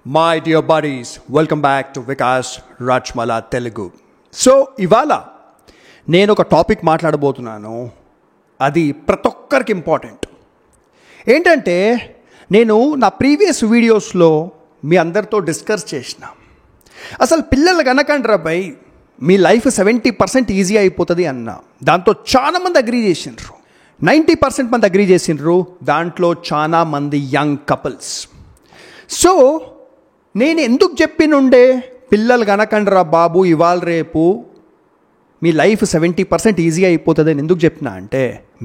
My dear buddies, welcome back to Vikas Rajmala Telugu. So ఇవాళ నేను ఒక topic మాట్లాడబోతున్నాను. అది ప్రతి ఒక్కరికి ఇంపార్టెంట్. ఏంటంటే నేను నా ప్రీవియస్ వీడియోస్లో మీ అందరితో డిస్కస్ చేసిన అసలు పిల్లలు కనకండ్రా బై మీ లైఫ్ 70% ఈజీ అయిపోతుంది అన్న. దాంతో చాలామంది అగ్రీ చేసిండ్రు. 90% మంది అగ్రీ చేసిండ్రు. దాంట్లో చాలామంది యంగ్ కపుల్స్. సో నేను ఎందుకు చెప్పినుండే పిల్లలు కనకండ్రా బాబు ఇవాళ రేపు మీ లైఫ్ 70% ఈజీ అయిపోతుంది అని ఎందుకు చెప్పినా అంటే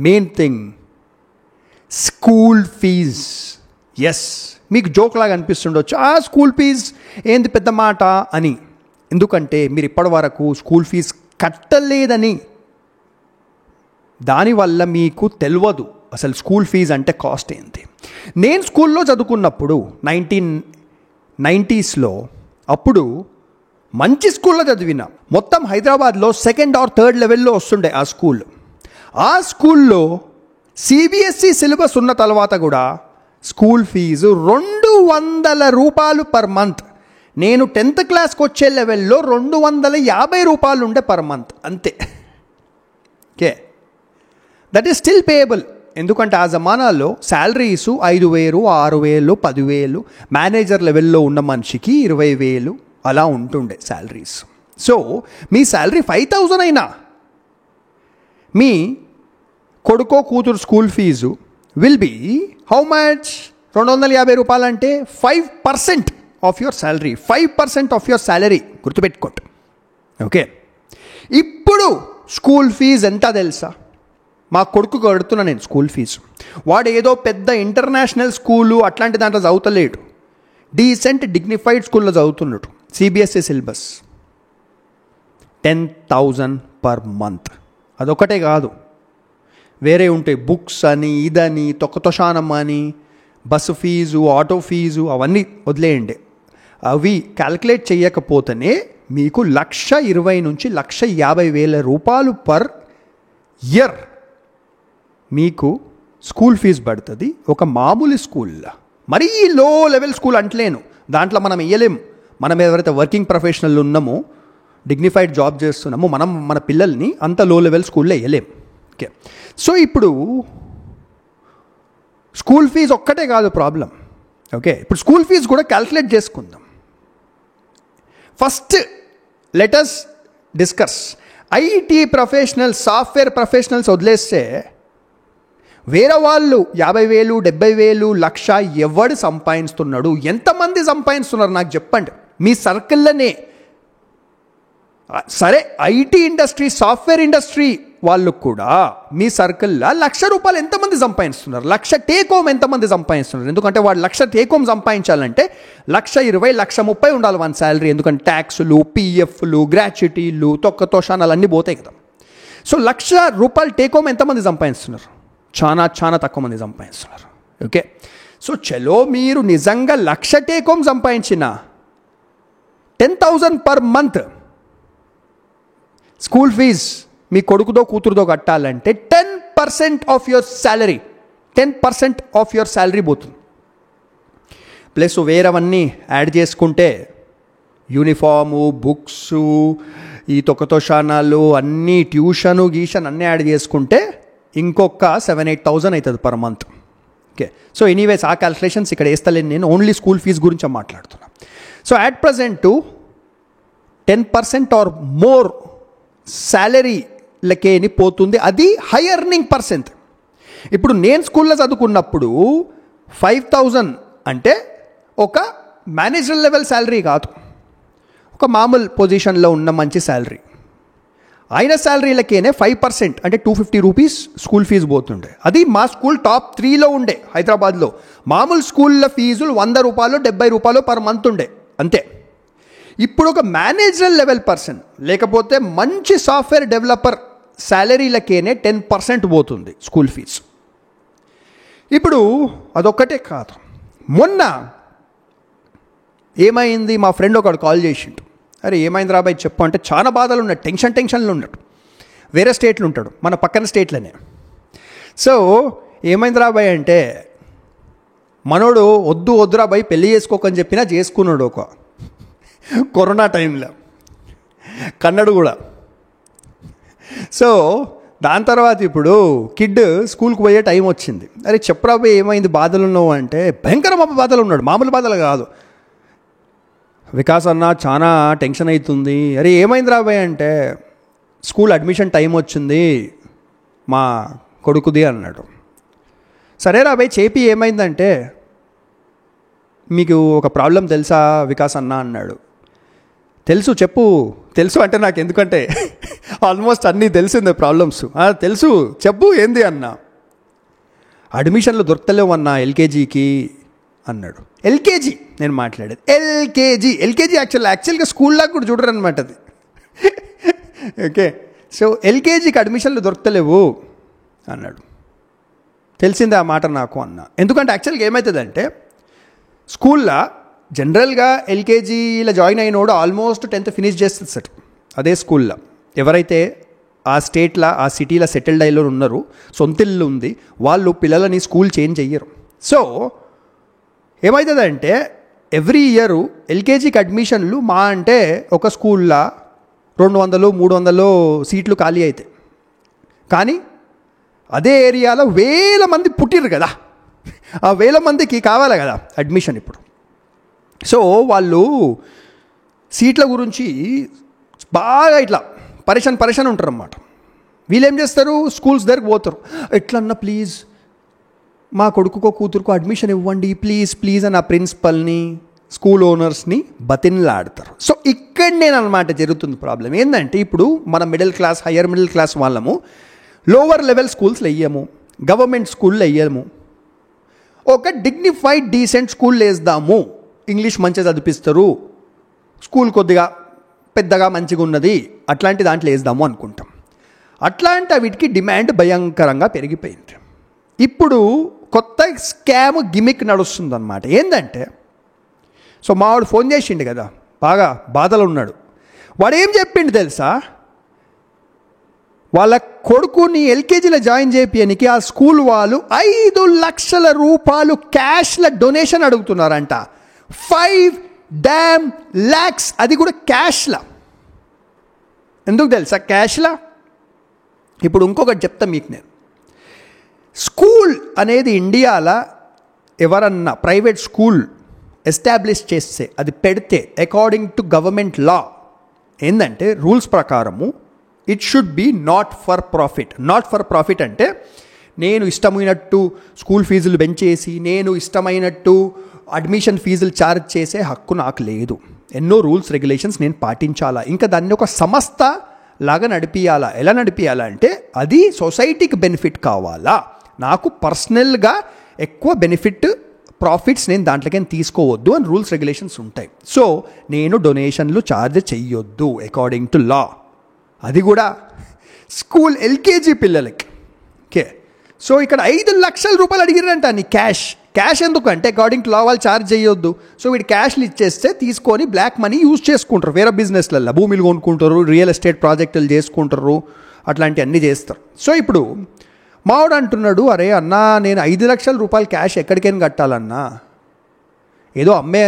main thing school fees. Yes, మీకు జోక్ లాగా అనిపిస్తుండొచ్చు, స్కూల్ ఫీజ్ ఏంది పెద్ద మాట అని. ఎందుకంటే మీరు ఇప్పటి వరకు స్కూల్ ఫీజ్ కట్టలేదని, దానివల్ల మీకు తెలియదు అసలు స్కూల్ ఫీజ్ అంటే కాస్ట్ ఏంటి. నేను స్కూల్లో చదువుకున్నప్పుడు 1990s అప్పుడు మంచి స్కూల్లో చదివిన. మొత్తం హైదరాబాద్లో 2nd or 3rd లెవెల్లో వస్తుండే ఆ స్కూల్. ఆ స్కూల్లో CBSE సిలబస్ ఉన్న తర్వాత కూడా స్కూల్ ఫీజు 200 రూపాయలు పర్ మంత్. నేను 10th క్లాస్కి వచ్చే లెవెల్లో 250 రూపాయలు ఉండే పర్ మంత్ అంతే. Okay, that is still payable. ఎందుకంటే ఆ జమానాల్లో శాలరీస్ 5,000, 6,000, 10,000, మేనేజర్ లెవెల్లో ఉన్న మనిషికి 20,000 అలా ఉంటుండే శాలరీస్. సో మీ శాలరీ 5,000 అయినా మీ కొడుకో కూతురు school fees will be how much? 250 రూపాయలు అంటే 5% off your salary. 5% off your salary గుర్తుపెట్టుకోండి. ఓకే, ఇప్పుడు స్కూల్ ఫీజు ఎంత తెలుసా? మా కొడుకు కడుతున్నా నేను స్కూల్ ఫీజు. వాడు ఏదో పెద్ద ఇంటర్నేషనల్ స్కూలు అట్లాంటి దాంట్లో చదువుతలేడు. డీసెంట్ డిగ్నిఫైడ్ స్కూల్లో చదువుతున్నాడు. CBSE syllabus 10,000 per month. అదొకటే కాదు, వేరే ఉంటాయి. బుక్స్ అని, ఇదని, తొక్కతోషానం అని, బస్సు ఫీజు, ఆటో ఫీజు, అవన్నీ వదిలేయండి. అవి క్యాల్కులేట్ చేయకపోతేనే మీకు 1,20,000 నుంచి 1,50,000 రూపాయలు పర్ ఇయర్ మీకు స్కూల్ ఫీజు పడుతుంది. ఒక మామూలు స్కూల్లో, మరీ లో లెవెల్ స్కూల్ అంటలేను, దాంట్లో మనం వేయలేము. మనం ఎవరైతే వర్కింగ్ ప్రొఫెషనల్ ఉన్నామో, డిగ్నిఫైడ్ జాబ్ చేస్తున్నామో, మనం మన పిల్లల్ని అంత లో లెవెల్ స్కూల్లో వేయలేము. ఓకే, సో ఇప్పుడు స్కూల్ ఫీజు ఒక్కటే కాదు ప్రాబ్లం. ఓకే, ఇప్పుడు స్కూల్ ఫీజు కూడా క్యాల్కులేట్ చేసుకుందాం. First let us discuss IT professionals, software professionals వదిలేస్తే వేరే వాళ్ళు 50,000, 70,000, 1,00,000 ఎవడు సంపాదిస్తున్నాడు? ఎంతమంది సంపాదిస్తున్నారు నాకు చెప్పండి మీ సర్కిల్లోనే. సరే, IT ఇండస్ట్రీ, సాఫ్ట్వేర్ ఇండస్ట్రీ వాళ్ళు కూడా మీ సర్కిల్లో 1,00,000 రూపాయలు ఎంతమంది సంపాదిస్తున్నారు? 1,00,000 టేక్ హోమ్ ఎంతమంది సంపాదిస్తున్నారు? ఎందుకంటే వాడు 1,00,000 టేక్ హోమ్ సంపాదించాలంటే 1,20,000, 1,30,000 ఉండాలి వన్ శాలరీ. ఎందుకంటే ట్యాక్సులు, PFలు, గ్రాట్యుటీలు, తొక్కతోషానాలు అన్నీ పోతాయి కదా. సో 1,00,000 రూపాయలు టేక్ హోమ్ ఎంతమంది సంపాదిస్తున్నారు? చాలా తక్కువ మంది సంపాదిస్తున్నారు. ఓకే, సో చలో మీరు నిజంగా 1,00,000 టేక్ హోమ్ సంపాదించిన 10,000 పర్ మంత్ స్కూల్ ఫీజ్ మీ కొడుకుదో కూతురుదో కట్టాలంటే 10% of your salary, 10% of your salary పోతుంది. ప్లస్ వేరేవన్నీ యాడ్ చేసుకుంటే యూనిఫాము, బుక్స్, ఈ తొక్కతోషానాలు అన్నీ, ట్యూషను గీషన్ అన్నీ యాడ్ చేసుకుంటే ఇంకొక 7,000-8,000 అవుతుంది per month. Okay, so anyways ఆ క్యాల్కులేషన్స్ ఇక్కడ వేస్తలేను నేను, ఓన్లీ స్కూల్ ఫీజు గురించి మాట్లాడుతున్నా. So at present 10% or more శాలరీలకేని పోతుంది. అది హై ఎర్నింగ్ పర్సెంట్. ఇప్పుడు నేను స్కూల్లో చదువుకున్నప్పుడు 5,000 అంటే ఒక మేనేజర్ లెవెల్ శాలరీ కాదు, ఒక మామూలు పొజిషన్లో ఉన్న మంచి శాలరీ. అయిన శాలరీలకేనే 5% అంటే 250 రూపీస్ స్కూల్ ఫీజు పోతుండే. అది మా స్కూల్ టాప్ 3లో ఉండే హైదరాబాద్లో. మామూలు స్కూళ్ళ ఫీజులు 100 రూపాయలు, 70 రూపాయలు పర్ మంత్ ఉండే అంతే. ఇప్పుడు ఒక మేనేజర్ లెవెల్ పర్సన్ లేకపోతే మంచి సాఫ్ట్వేర్ డెవలపర్ శాలరీలకేనే 10% పోతుంది స్కూల్ ఫీజు. ఇప్పుడు అదొక్కటే కాదు, మొన్న ఏమైంది, మా ఫ్రెండ్ ఒకడు కాల్ చేసిండు. అరే ఏమైంది రాబాయ్ చెప్పు అంటే, చాలా బాధలు ఉన్నాడు, టెన్షన్లు ఉన్నాడు. వేరే స్టేట్లు ఉంటాడు, మన పక్కన స్టేట్లోనే. సో ఏమైంది రాబాయ్ అంటే, మనోడు వద్దు వద్దురా భయ్ పెళ్ళి చేసుకోకని చెప్పినా చేసుకున్నాడు ఒక కరోనా టైంలో, కన్నడు కూడా. సో దాని తర్వాత ఇప్పుడు కిడ్ స్కూల్కి పోయే టైం వచ్చింది. అరే చెప్పరా భయ్ ఏమైంది, బాధలు ఉన్నావు అంటే భయంకరమైన బాధలు ఉన్నాడు, మామూలు బాధలు కాదు. వికాస్ అన్న చాలా టెన్షన్ అవుతుంది. అరే ఏమైంది రాబాయ్ అంటే స్కూల్ అడ్మిషన్ టైం వచ్చింది మా కొడుకుది అన్నాడు. సరే రాబాయ్ చేపి ఏమైందంటే మీకు ఒక ప్రాబ్లం తెలుసా వికాస్ అన్న అన్నాడు. తెలుసు చెప్పు, తెలుసు అంటే నాకు ఎందుకంటే ఆల్మోస్ట్ అన్నీ తెలిసిందే ప్రాబ్లమ్స్. తెలుసు చెప్పు ఏంది అన్న. అడ్మిషన్లు దొరకలేవు అన్న ఎల్కేజీకి అన్నాడు. ఎల్కేజీ నేను మాట్లాడేది ఎల్కేజీ యాక్చువల్గా స్కూల్లాగా కూడా చూడరు అనమాట అది. ఓకే, సో ఎల్కేజీకి అడ్మిషన్లు దొరకలేవు అన్నాడు. తెలిసిందే ఆ మాట నాకు అన్న. ఎందుకంటే యాక్చువల్గా ఏమవుతుందంటే స్కూల్లో జనరల్గా ఎల్కేజీలో జాయిన్ అయినోడు ఆల్మోస్ట్ 10th ఫినిష్ చేస్తుంది సార్. అదే స్కూల్లో ఎవరైతే ఆ స్టేట్లో ఆ సిటీలో సెటిల్డ్ అయ్యలో ఉన్నారు, సొంత ఇల్లు ఉంది, వాళ్ళు పిల్లలని స్కూల్ చేంజ్ చెయ్యరు. సో ఏమవుతుందంటే ఎవ్రీ ఇయర్ ఎల్కేజీకి అడ్మిషన్లు మా అంటే ఒక స్కూల్లో 200-300 సీట్లు ఖాళీ అవుతాయి. కానీ అదే ఏరియాలో 1000 మంది పుట్టిరు కదా, ఆ 1000 మందికి కావాలి కదా అడ్మిషన్ ఇప్పుడు. సో వాళ్ళు సీట్ల గురించి బాగా ఇట్లా పరేషాన్ ఉంటారు అన్నమాట. వీళ్ళు ఏం చేస్తారు, స్కూల్స్ దగ్గరికి పోతారు, ఎట్లన్నా ప్లీజ్ మా కొడుకుకో కూతురుకో అడ్మిషన్ ఇవ్వండి ప్లీజ్ అని ఆ ప్రిన్సిపల్ని స్కూల్ ఓనర్స్ని బతిన్లాడతారు. సో ఇక్కడ నేను అనమాట జరుగుతుంది ప్రాబ్లం ఏంటంటే ఇప్పుడు మన middle class higher middle class వాళ్ళము లోవర్ లెవెల్ స్కూల్స్లో వెయ్యము, గవర్నమెంట్ స్కూల్లో వెయ్యము, ఒక డిగ్నిఫైడ్ డీసెంట్ స్కూల్ వేద్దాము, ఇంగ్లీష్ మంచిగా చదివిస్తారు, స్కూల్ కొద్దిగా పెద్దగా మంచిగా ఉన్నది అట్లాంటి దాంట్లో వేద్దాము అనుకుంటాం. అట్లాంటి వీటికి డిమాండ్ భయంకరంగా పెరిగిపోయింది. ఇప్పుడు కొత్త స్కామ్ గిమిక్ నడుస్తుంది అన్నమాట. ఏంటంటే సో మావాడు ఫోన్ చేసిండు కదా, బాగా బాధలు ఉన్నాడు. వాడు ఏం చెప్పిండు తెలుసా, వాళ్ళ కొడుకుని ఎల్కేజీలో జాయిన్ చేయించడానికి ఆ స్కూల్ వాళ్ళు 5 లక్షల రూపాయలు క్యాష్ల డొనేషన్ అడుగుతున్నారంట. 5 lakhs, అది కూడా క్యాష్లా. ఎందుకు తెలుసా క్యాష్లా? ఇప్పుడు ఇంకొకటి చెప్తా మీకు నేను. స్కూల్ అనేది ఇండియాలో ఎవరన్నా ప్రైవేట్ స్కూల్ ఎస్టాబ్లిష్ చేస్తే అది పెడితే అకార్డింగ్ టు గవర్నమెంట్ లా ఏంటంటే రూల్స్ ప్రకారము it should be not for profit అంటే నేను ఇష్టమైనట్టు స్కూల్ ఫీజులు పెంచేసి నేను ఇష్టమైనట్టు అడ్మిషన్ ఫీజులు ఛార్జ్ చేసే హక్కు నాకు లేదు. ఎన్నో రూల్స్ రెగ్యులేషన్స్ నేను పాటించాలా, ఇంకా దాన్ని ఒక సంస్థ లాగా నడిపియాలా. ఎలా నడిపియాలా అంటే అది సొసైటీకి బెనిఫిట్ కావాలా, నాకు పర్సనల్గా ఎక్కువ బెనిఫిట్ ప్రాఫిట్స్ నేను దాంట్లోకి తీసుకోవద్దు అని రూల్స్ రెగ్యులేషన్స్ ఉంటాయి. సో నేను డొనేషన్లు ఛార్జ్ చెయ్యొద్దు అకార్డింగ్ టు లా, అది కూడా స్కూల్ ఎల్కేజీ పిల్లలకి. ఓకే, సో ఇక్కడ 5 లక్షల రూపాయలు అడిగిరంట నీ క్యాష్ ఎందుకంటే అకార్డింగ్ టు లా వాళ్ళు ఛార్జ్ చేయొద్దు. సో వీడు క్యాష్లు ఇచ్చేస్తే తీసుకొని బ్లాక్ మనీ యూజ్ చేసుకుంటారు, వేరే బిజినెస్లలో భూమిలు కొనుక్కుంటారు, రియల్ ఎస్టేట్ ప్రాజెక్టులు చేసుకుంటారు, అట్లాంటివన్నీ చేస్తారు. సో ఇప్పుడు మావాడు అంటున్నాడు, అరే అన్నా నేను 5 లక్షల రూపాయలు క్యాష్ ఎక్కడికైనా కట్టాలన్నా, ఏదో అమ్మే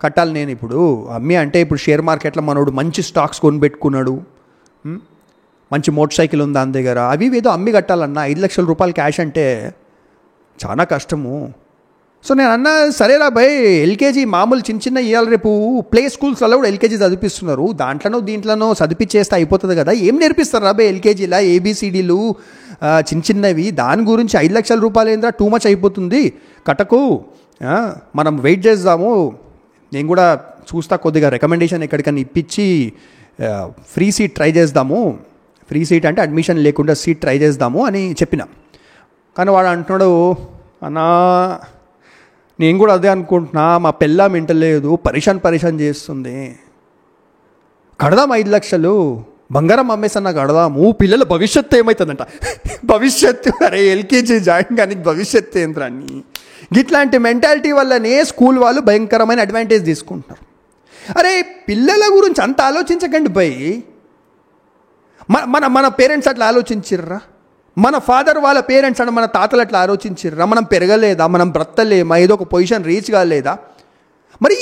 కట్టాలి నేను. ఇప్పుడు అమ్మే అంటే ఇప్పుడు షేర్ మార్కెట్లో మనోడు మంచి స్టాక్స్ కొనిపెట్టుకున్నాడు, మంచి మోటార్ సైకిల్ ఉంది దాని దగ్గర, అవి ఏదో అమ్మి కట్టాలన్నా 5 లక్షల రూపాయలు క్యాష్ అంటే చాలా కష్టము. సో నేను అన్నా సరేరా భయ్ ఎల్కేజీ మామూలు చిన్న ఇవాళ రేపు ప్లే స్కూల్స్లలో కూడా ఎల్కేజీ చదివిస్తున్నారు, దీంట్లోనో చదివించేస్తే అయిపోతుంది కదా, ఏం నేర్పిస్తారు రా భయ్ ఎల్కేజీలా ఏబిసిడీలు చిన్నవి, దాని గురించి 5 లక్షల రూపాయలు ఏంద్రా టూ మచ్ అయిపోతుంది, కటకు మనం వెయిట్ చేద్దాము, నేను కూడా చూస్తా కొద్దిగా రికమెండేషన్ ఎక్కడికన్నా ఇప్పించి ఫ్రీ సీట్ ట్రై చేద్దాము, ఫ్రీ సీట్ అంటే అడ్మిషన్ లేకుండా సీట్ ట్రై చేద్దాము అని చెప్పిన. కానీ వాడు అంటున్నాడు, అన్నా నేను కూడా అదే అనుకుంటున్నా, మా పెళ్ళాం వింటలేదు, పరేషాన్ చేస్తుంది, కడదాం 5 లక్షలు బంగారం అమ్మేసన్నా కడదాము, పిల్లల భవిష్యత్తు ఏమవుతుందంట. భవిష్యత్తు అరే ఎల్కేజీ జాయిన్ కానీ భవిష్యత్తు ఏంట్రా అని ఇట్లాంటి మెంటాలిటీ వల్లనే స్కూల్ వాళ్ళు భయంకరమైన అడ్వాంటేజ్ తీసుకుంటున్నారు. అరే పిల్లల గురించి అంత ఆలోచించకండి భయ్, మన పేరెంట్స్ అట్లా ఆలోచించిర్రా, మన ఫాదర్ వాళ్ళ పేరెంట్స్ అంటే మన తాతలు అట్లా ఆలోచించారా? మనం పెరగలేదా, మనం బ్రతలేమా, ఏదో ఒక పొజిషన్ రీచ్ కాలేదా? మరి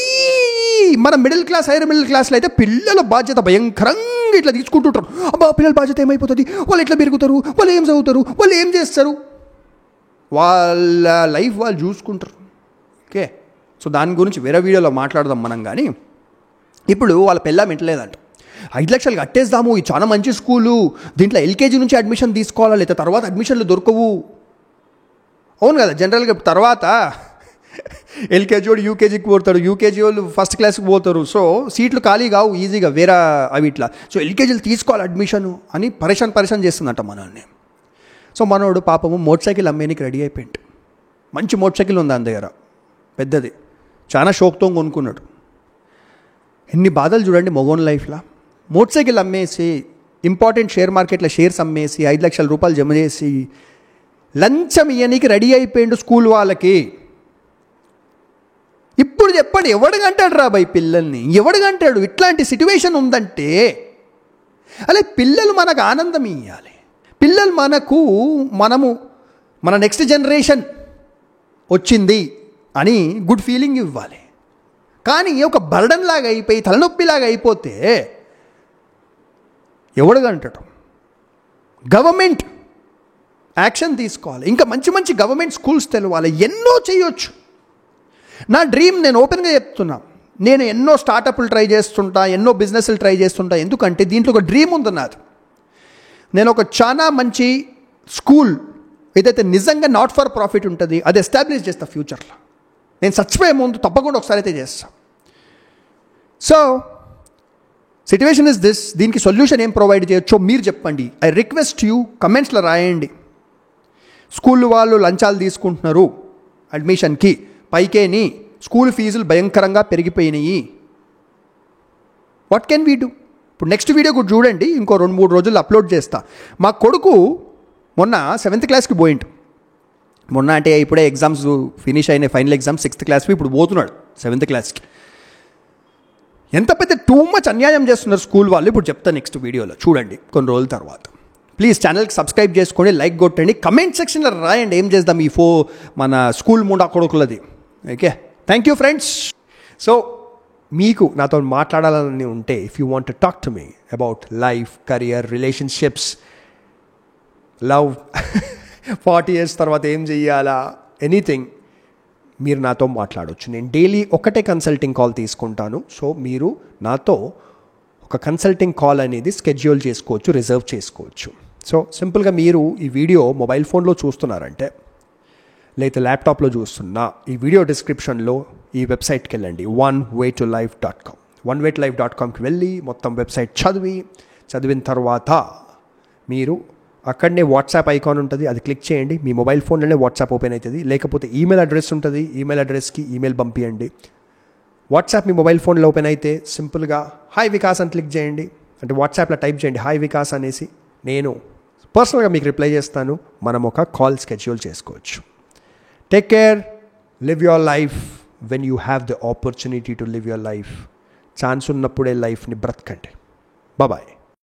మన మిడిల్ క్లాస్ హైయర్ మిడిల్ క్లాస్లో అయితే పిల్లల బాధ్యత భయంకరంగా ఇట్లా తీసుకుంటుంటారు. అబ్బా పిల్లల బాధ్యత ఏమైపోతుంది, వాళ్ళు ఎట్లా పెరుగుతారు, వాళ్ళు ఏం చదువుతారు, వాళ్ళు ఏం చేస్తారు, వాళ్ళ లైఫ్ వాళ్ళు చూసుకుంటారు. ఓకే, సో దాని గురించి వేరే వీడియోలో మాట్లాడదాం మనం. కానీ ఇప్పుడు వాళ్ళ పిల్ల వింటలేదంట. 5 లక్షలు కట్టేద్దాము, ఇది చాలా మంచి స్కూలు, దీంట్లో ఎల్కేజీ నుంచి అడ్మిషన్ తీసుకోవాలా, లేదా తర్వాత అడ్మిషన్లు దొరకవు. అవును కదా, జనరల్గా తర్వాత ఎల్కేజీ వాడు యూకేజీకి పోతాడు, యూకేజీ వాళ్ళు ఫస్ట్ క్లాస్కి పోతారు. సో సీట్లు ఖాళీ కావు ఈజీగా వేరే అవి ఇట్లా. సో ఎల్కేజీలు తీసుకోవాలి అడ్మిషన్ అని పరేషాన్ చేస్తుందంట మనల్ని. సో మనోడు పాపము మోటార్ సైకిల్ అమ్మేనికి రెడీ అయిపోయింది. మంచి మోటార్ సైకిల్ ఉంది ఆయన దగ్గర, పెద్దది, చాలా షోక్తో కొనుక్కున్నాడు. ఎన్ని బాధలు చూడండి మగోన్ లైఫ్లో. మోటార్ సైకిల్ అమ్మేసి, ఇంపార్టెంట్ షేర్ మార్కెట్లో షేర్స్ అమ్మేసి 5 లక్షల రూపాయలు జమ చేసి లంచం ఇయ్యనికి రెడీ అయిపోయిండు స్కూల్ వాళ్ళకి. ఇప్పుడు చెప్పండి, ఎవడిగంటాడు రా బై పిల్లల్ని, ఎవడిగంటాడు? ఇట్లాంటి సిట్యువేషన్ ఉందంటే అలా పిల్లలు మనకు ఆనందం ఇవ్వాలి. పిల్లలు మన నెక్స్ట్ జనరేషన్ వచ్చింది అని గుడ్ ఫీలింగ్ ఇవ్వాలి. కానీ ఒక బర్డన్ లాగా అయిపోయి, తలనొప్పిలాగా అయిపోతే ఎవడుగంటాడు? గవర్నమెంట్ యాక్షన్ తీసుకోవాలి. ఇంకా మంచి మంచి గవర్నమెంట్ స్కూల్స్ తెలవాలి, ఎన్నో చేయొచ్చు. నా డ్రీమ్, నేను ఓపెన్గా చెప్తున్నా, నేను ఎన్నో స్టార్టప్లు ట్రై చేస్తుంటా, ఎన్నో బిజినెస్లు ట్రై చేస్తుంటా. ఎందుకంటే దీంట్లో ఒక డ్రీమ్ ఉంది నాది. నేను ఒక చాలా మంచి స్కూల్ ఏదైతే నిజంగా నాట్ ఫర్ ప్రాఫిట్ ఉంటుంది అది ఎస్టాబ్లిష్ చేస్తా ఫ్యూచర్లో. నేను చచ్చిపోయే ముందు తప్పకుండా ఒకసారి అయితే చేస్తా. So situation is this. దీనికి సొల్యూషన్ ఏం ప్రొవైడ్ చేయొచ్చో మీరు చెప్పండి. ఐ రిక్వెస్ట్ యూ, కమెంట్స్లో రాయండి. స్కూల్ వాళ్ళు లంచాలు తీసుకుంటున్నారు అడ్మిషన్కి, పైకేని స్కూల్ ఫీజులు భయంకరంగా పెరిగిపోయినాయి. What can we do? ఇప్పుడు నెక్స్ట్ వీడియో కూడా చూడండి, ఇంకో 2-3 రోజుల్లో అప్లోడ్ చేస్తా. మా కొడుకు మొన్న 7th క్లాస్కి పోయిండు. మొన్న అంటే ఇప్పుడే ఎగ్జామ్స్ ఫినిష్ అయినాయి, ఫైనల్ ఎగ్జామ్స్ 6th క్లాస్కి. ఇప్పుడు పోతున్నాడు 7th క్లాస్కి. ఎంత పెద్ద టూ మచ్ అన్యాయం చేస్తున్నారు స్కూల్ వాళ్ళు. ఇప్పుడు చెప్తా నెక్స్ట్ వీడియోలో, చూడండి కొన్ని రోజుల తర్వాత. ప్లీజ్ ఛానల్కి సబ్స్క్రైబ్ చేసుకోండి, లైక్ కొట్టండి, కమెంట్ సెక్షన్లో రాయండి ఏం చేద్దాం ఈ మన స్కూల్ ముండా కొడుకులది. Okay, thank you friends. So మీకు నాతో మాట్లాడాలని ఉంటే, if you want to talk to me about life, career, relationships, love, 40 years తర్వాత ఏం చెయ్యాలా, ఎనీథింగ్, మీరు నాతో మాట్లాడవచ్చు. నేను డైలీ ఒకటే కన్సల్టింగ్ కాల్ తీసుకుంటాను. సో మీరు నాతో ఒక కన్సల్టింగ్ కాల్ అనేది స్కెడ్యూల్ చేసుకోవచ్చు, రిజర్వ్ చేసుకోవచ్చు. సో సింపుల్గా మీరు ఈ వీడియో మొబైల్ ఫోన్లో చూస్తున్నారంటే, లేదా ల్యాప్టాప్లో చూస్తున్నా, ఈ వీడియో డిస్క్రిప్షన్లో ఈ వెబ్సైట్కి వెళ్ళండి, onewaytolife.com. onewaytolife.comకి వెళ్ళి మొత్తం వెబ్సైట్ చదివిన తర్వాత మీరు అక్కడనే వాట్సాప్ ఐకాన్ ఉంటుంది, అది క్లిక్ చేయండి. మీ మొబైల్ ఫోన్లోనే వాట్సాప్ ఓపెన్ అవుతుంది. లేకపోతే ఈమెయిల్ అడ్రస్ ఉంటుంది, ఈమెయిల్ అడ్రస్కి ఈమెయిల్ పంపించండి. వాట్సాప్ మీ మొబైల్ ఫోన్లో ఓపెన్ అయితే సింపుల్గా హాయ్ వికాస్ అని క్లిక్ చేయండి. అంటే వాట్సాప్లో టైప్ చేయండి హాయ్ వికాస్ అనేసి, నేను పర్సనల్గా మీకు రిప్లై చేస్తాను. మనం ఒక కాల్ స్కెడ్యూల్ చేసుకోవచ్చు. Take care, live your life when you have the opportunity to live your life. Chance ఉన్నప్పుడే లైఫ్ని బ్రతకండి. బాయ్.